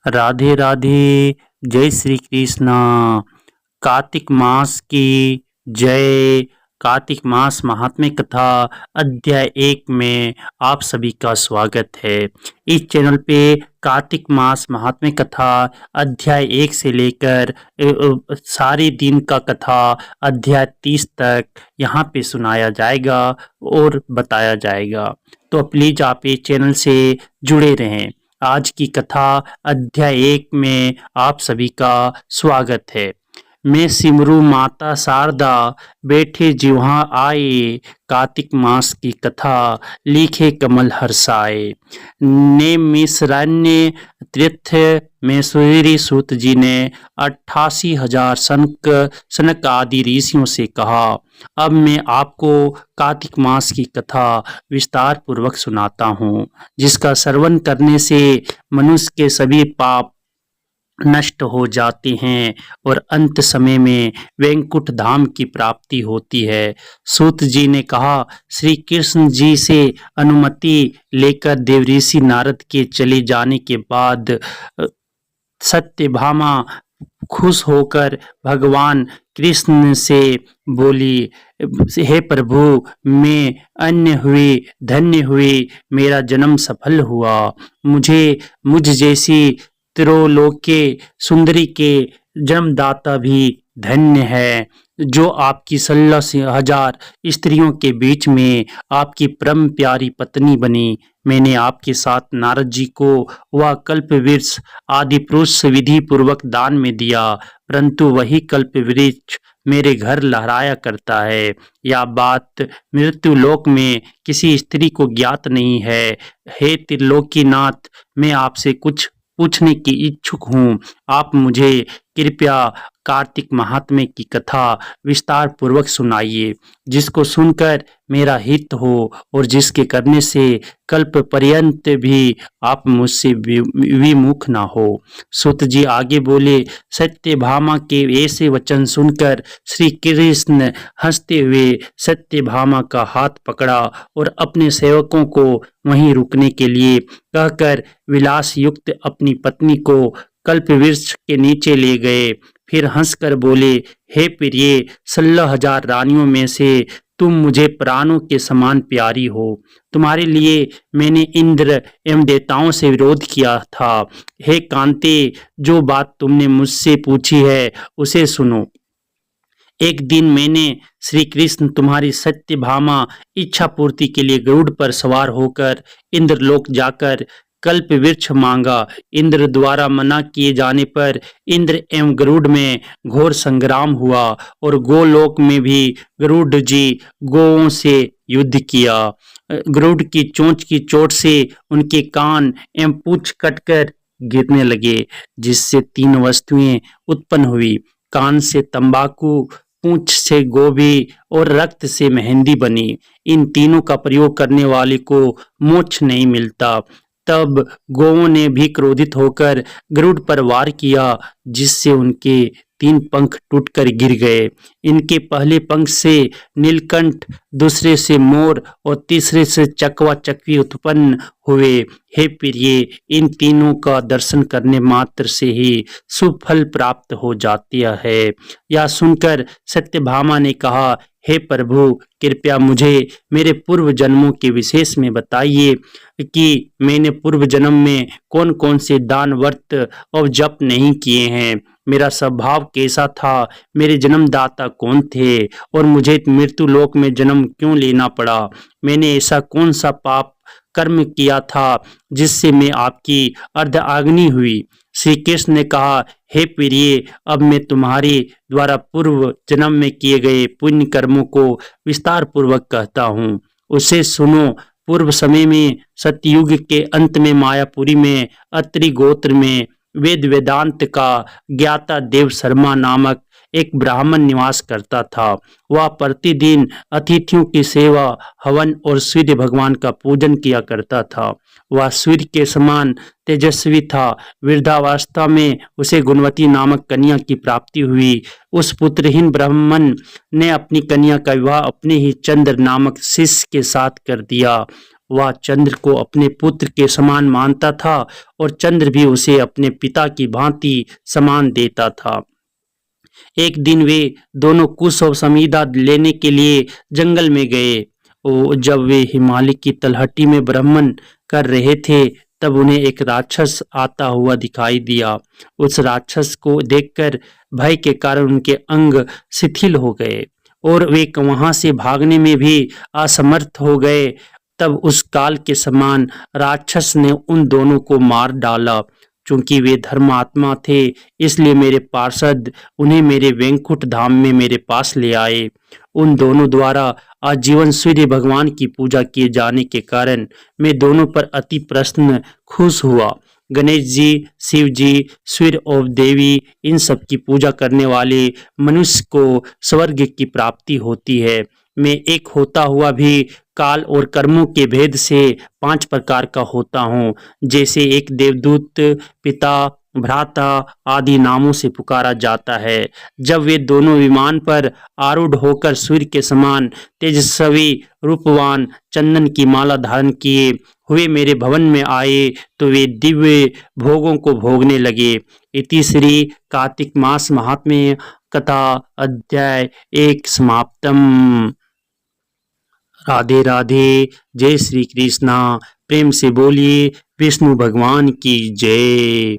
राधे राधे। जय श्री कृष्णा। कार्तिक मास की जय। कार्तिक मास महात्म्य कथा अध्याय 1 में आप सभी का स्वागत है। इस चैनल पे कार्तिक मास महात्म्य कथा अध्याय 1 से लेकर सारे दिन का कथा अध्याय 30 तक यहाँ पे सुनाया जाएगा और बताया जाएगा। तो प्लीज आप इस चैनल से जुड़े रहें। आज की कथा अध्याय 1 में आप सभी का स्वागत है। मैं सिमरू माता शारदा बैठे जिह्वा आए, कार्तिक मास की कथा लिखे कमल हर्षाए। ने मिश्रान्य तीर्थ में सूर्य सूत जी ने 88,000 सनक आदि ऋषियों से कहा। अब मैं आपको कार्तिक मास की कथा विस्तार पूर्वक सुनाता हूँ, जिसका श्रवण करने से मनुष्य के सभी पाप नष्ट हो जाते हैं और अंत समय में वैकुंठ धाम की प्राप्ति होती है। सूत जी ने कहा, श्री कृष्ण जी से अनुमति लेकर देवऋषि नारद के चले जाने के बाद सत्यभामा खुश होकर भगवान कृष्ण से बोली, हे प्रभु, मैं धन्य हुई, मेरा जन्म सफल हुआ। मुझ जैसी त्रिलोके सुंदरी के जन्मदाता भी धन्य है, जो आपकी 16,000 स्त्रियों के बीच में आपकी परम प्यारी पत्नी बनी। मैंने आपके साथ नारद जी को वह कल्प वृक्ष आदि पुरुष विधि पूर्वक दान में दिया, परंतु वही कल्प वृक्ष मेरे घर लहराया करता है। यह बात मृत्यु लोक में किसी स्त्री को ज्ञात नहीं है। हे त्रिलोकीनाथ, मैं आपसे कुछ पूछने की इच्छुक हूँ। आप मुझे कृपया कार्तिक महात्म्य की कथा विस्तार पूर्वक सुनाइए, जिसको सुनकर मेरा हित हो और जिसके करने से कल्प पर्यंत भी आप मुझसे विमुख ना हो। सूत जी आगे बोले, सत्यभामा के ऐसे वचन सुनकर श्री कृष्ण हंसते हुए सत्यभामा का हाथ पकड़ा और अपने सेवकों को वहीं रुकने के लिए कहकर विलास युक्त अपनी पत्नी को कल्प वृक्ष के नीचे ले गए। फिर हंसकर बोले, हे प्रिय, 16,000 रानियों में से तुम मुझे प्राणों के समान प्यारी हो। तुम्हारे लिए मैंने इंद्र एवं देवताओं से विरोध किया था। हे कांते, जो बात तुमने मुझसे पूछी है उसे सुनो। एक दिन मैंने श्री कृष्ण तुम्हारी सत्यभामा इच्छा पूर्ति के लिए गरुड़ पर सवार होकर इंद्रलोक जाकर कल्प वृक्ष मांगा। इंद्र द्वारा मना किए जाने पर इंद्र एवं गरुड़ में घोर संग्राम हुआ और गोलोक में भी गरुड़ जी गोओं से युद्ध किया। गरुड़ की चोंच की चोट से उनके कान एवं पूंछ कटकर गिरने लगे, जिससे 3 वस्तुएं उत्पन्न हुई। कान से तंबाकू, पूंछ से गोभी और रक्त से मेहंदी बनी। इन तीनों का प्रयोग करने वाले को मोक्ष नहीं मिलता। तब गौओं ने भी क्रोधित होकर गरुड़ पर वार किया, जिससे उनके 3 पंख टूटकर गिर गए। इनके पहले पंख से नीलकंठ, दूसरे से मोर और तीसरे से चकवा चकवी उत्पन्न हुए। हे प्रिय, इन तीनों का दर्शन करने मात्र से ही शुभ फल प्राप्त हो जाता है। यह सुनकर सत्यभामा ने कहा, हे प्रभु, कृपया मुझे मेरे पूर्व जन्मों के विशेष में बताइए कि मैंने पूर्व जन्म में कौन कौन से दान, व्रत और जप नहीं किए हैं। मेरा स्वभाव कैसा था, मेरे जन्मदाता कौन थे और मुझे मृत्यु लोक में जन्म क्यों लेना पड़ा। मैंने ऐसा कौन सा पाप कर्म किया था जिससे मैं आपकी अर्धांगिनी हुई। श्री कृष्ण ने कहा, हे प्रिय, अब मैं तुम्हारे द्वारा पूर्व जन्म में किए गए पुण्य कर्मों को विस्तार पूर्वक कहता हूँ, उसे सुनो। पूर्व समय में सतयुग के अंत में मायापुरी में अत्रि गोत्र में वेद वेदांत का ज्ञाता देव शर्मा नामक एक ब्राह्मण निवास करता था। वह प्रतिदिन अतिथियों की सेवा, हवन और सूर्य भगवान का पूजन किया करता था। वह सूर्य के समान तेजस्वी था। वृद्धावस्था में उसे गुणवती नामक कन्या की प्राप्ति हुई। उस पुत्रहीन ब्राह्मण ने अपनी कन्या का विवाह अपने ही चंद्र नामक शिष्य के साथ कर दिया। वह चंद्र को अपने पुत्र के समान मानता था और चंद्र भी उसे अपने पिता की भांति सम्मान देता था। एक दिन वे दोनों कुश और समीदा लेने के लिए जंगल में गए। जब वे हिमालय की तलहटी में भ्रमण कर रहे थे तब उन्हें एक राक्षस आता हुआ दिखाई दिया। उस राक्षस को देखकर भय के कारण उनके अंग शिथिल हो गए और वे वहां से भागने में भी असमर्थ हो गए। तब उस काल के समान राक्षस ने उन दोनों को मार डाला। चूंकि वे धर्मात्मा थे इसलिए मेरे पार्षद उन्हें मेरे वैकुंठ धाम में मेरे पास ले आए। उन दोनों द्वारा आजीवन सूर्य भगवान की पूजा किए जाने के कारण मैं दोनों पर अति प्रसन्न खुश हुआ। गणेश जी, शिव जी, सूर्य और देवी, इन सब की पूजा करने वाले मनुष्य को स्वर्ग की प्राप्ति होती है। मैं एक होता हुआ भी काल और कर्मों के भेद से 5 प्रकार का होता हूँ। जैसे एक देवदूत, पिता, भ्राता आदि नामों से पुकारा जाता है। जब वे दोनों विमान पर आरूढ़ होकर सूर्य के समान तेजस्वी रूपवान चंदन की माला धारण किए हुए मेरे भवन में आए तो वे दिव्य भोगों को भोगने लगे। इति श्री कार्तिक मास महात्म्य कथा अध्याय 1 समाप्तम। राधे राधे। जय श्री कृष्णा। प्रेम से बोलिए विष्णु भगवान की जय।